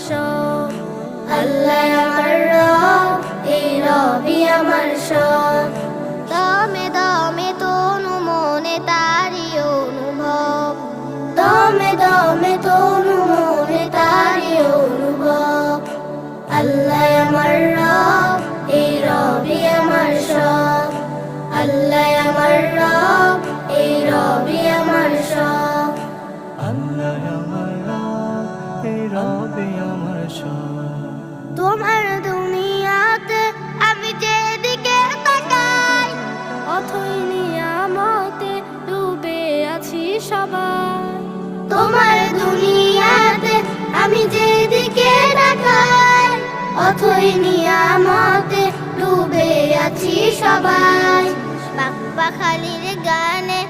সব। আল্লাহ আমার রব, এই রবই আমার সব। দমে দমে তনু মনে তারি অনুভব, দমে দমে তনু মনে তারি অনুভব। আল্লাহ আমার রব, এই রবই আমার সব। আল্লাহ আমার রব, এই রবই আমার সব। আল্লাহ আমার রব, এই রবি আমার সব। তোমার দুনিয়াতে আমি যেদিকে তাকাই, অথই নিয়ামতে ডুবে আছি সবাই। তোমার দুনিয়াতে আমি যেদিকে তাকাই, অথই নিয়ামতে ডুবে আছি সবাই। পাখা খালির গানে